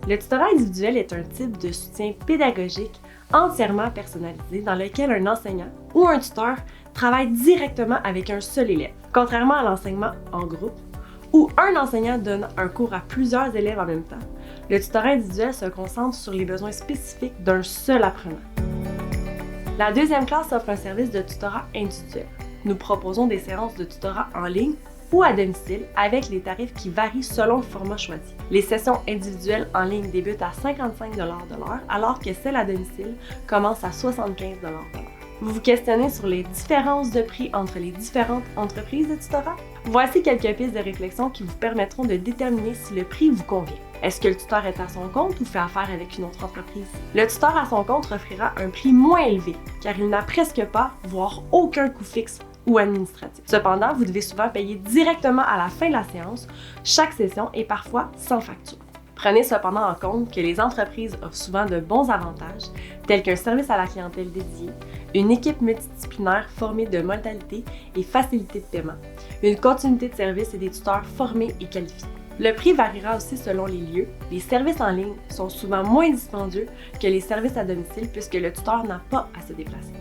Le tutorat individuel est un type de soutien pédagogique entièrement personnalisé dans lequel un enseignant ou un tuteur travaille directement avec un seul élève, contrairement à l'enseignement en groupe, où un enseignant donne un cours à plusieurs élèves en même temps. Le tutorat individuel se concentre sur les besoins spécifiques d'un seul apprenant. La deuxième classe offre un service de tutorat individuel. Nous proposons des séances de tutorat en ligne ou à domicile avec les tarifs qui varient selon le format choisi. Les sessions individuelles en ligne débutent à 55 $ de l'heure, alors que celles à domicile commencent à 75 $ de l'heure. Vous vous questionnez sur les différences de prix entre les différentes entreprises de tutorat? Voici quelques pistes de réflexion qui vous permettront de déterminer si le prix vous convient. Est-ce que le tuteur est à son compte ou fait affaire avec une autre entreprise? Le tuteur à son compte offrira un prix moins élevé, car il n'a presque pas, voire aucun coût fixe ou administratif. Cependant, vous devez souvent payer directement à la fin de la séance, chaque session est parfois sans facture. Prenez cependant en compte que les entreprises offrent souvent de bons avantages, tels qu'un service à la clientèle dédié, une équipe multidisciplinaire formée de modalités et facilités de paiement, une continuité de service et des tuteurs formés et qualifiés. Le prix variera aussi selon les lieux. Les services en ligne sont souvent moins dispendieux que les services à domicile puisque le tuteur n'a pas à se déplacer.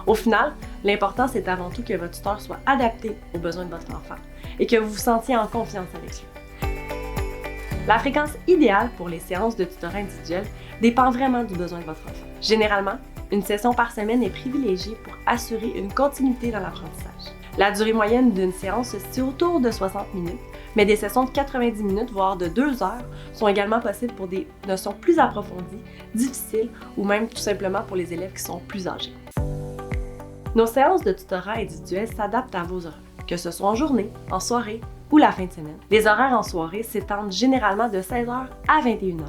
Au final, l'important c'est avant tout que votre tuteur soit adapté aux besoins de votre enfant et que vous vous sentiez en confiance avec lui. La fréquence idéale pour les séances de tutorat individuel dépend vraiment du besoin de votre enfant. Généralement, une session par semaine est privilégiée pour assurer une continuité dans l'apprentissage. La durée moyenne d'une séance se situe autour de 60 minutes, mais des sessions de 90 minutes, voire de 2 heures, sont également possibles pour des notions plus approfondies, difficiles ou même tout simplement pour les élèves qui sont plus âgés. Nos séances de tutorat individuel s'adaptent à vos horaires, que ce soit en journée, en soirée ou la fin de semaine. Les horaires en soirée s'étendent généralement de 16h à 21h,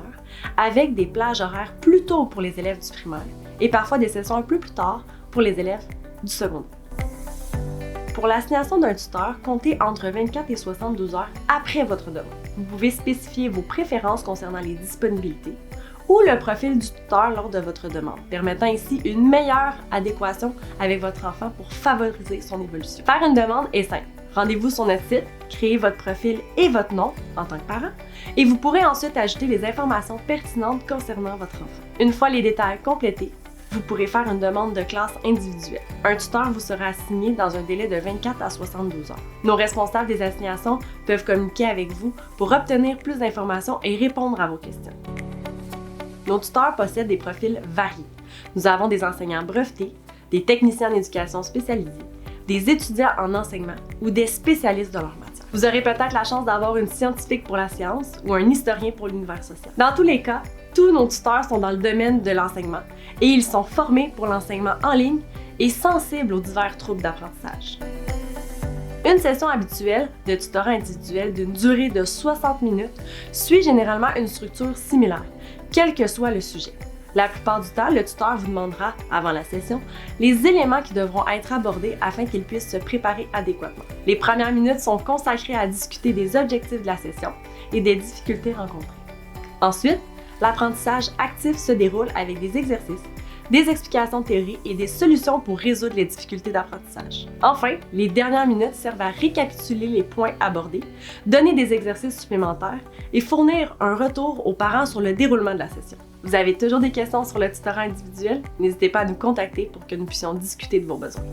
avec des plages horaires plus tôt pour les élèves du primaire et parfois des sessions un peu plus tard pour les élèves du secondaire. Pour l'assignation d'un tuteur, comptez entre 24 et 72 heures après votre demande. Vous pouvez spécifier vos préférences concernant les disponibilités ou le profil du tuteur lors de votre demande, permettant ainsi une meilleure adéquation avec votre enfant pour favoriser son évolution. Faire une demande est simple. Rendez-vous sur notre site, créez votre profil et votre nom en tant que parent, et vous pourrez ensuite ajouter les informations pertinentes concernant votre enfant. Une fois les détails complétés, vous pourrez faire une demande de classe individuelle. Un tuteur vous sera assigné dans un délai de 24 à 72 heures. Nos responsables des assignations peuvent communiquer avec vous pour obtenir plus d'informations et répondre à vos questions. Nos tuteurs possèdent des profils variés. Nous avons des enseignants brevetés, des techniciens en éducation spécialisés, des étudiants en enseignement ou des spécialistes de leur matière. Vous aurez peut-être la chance d'avoir une scientifique pour la science ou un historien pour l'univers social. Dans tous les cas, tous nos tuteurs sont dans le domaine de l'enseignement et ils sont formés pour l'enseignement en ligne et sensibles aux divers troubles d'apprentissage. Une session habituelle de tutorat individuel d'une durée de 60 minutes suit généralement une structure similaire, quel que soit le sujet. La plupart du temps, le tuteur vous demandera, avant la session, les éléments qui devront être abordés afin qu'il puisse se préparer adéquatement. Les premières minutes sont consacrées à discuter des objectifs de la session et des difficultés rencontrées. Ensuite, l'apprentissage actif se déroule avec des exercices, des explications de théorie et des solutions pour résoudre les difficultés d'apprentissage. Enfin, les dernières minutes servent à récapituler les points abordés, donner des exercices supplémentaires et fournir un retour aux parents sur le déroulement de la session. Vous avez toujours des questions sur le tutorat individuel? N'hésitez pas à nous contacter pour que nous puissions discuter de vos besoins.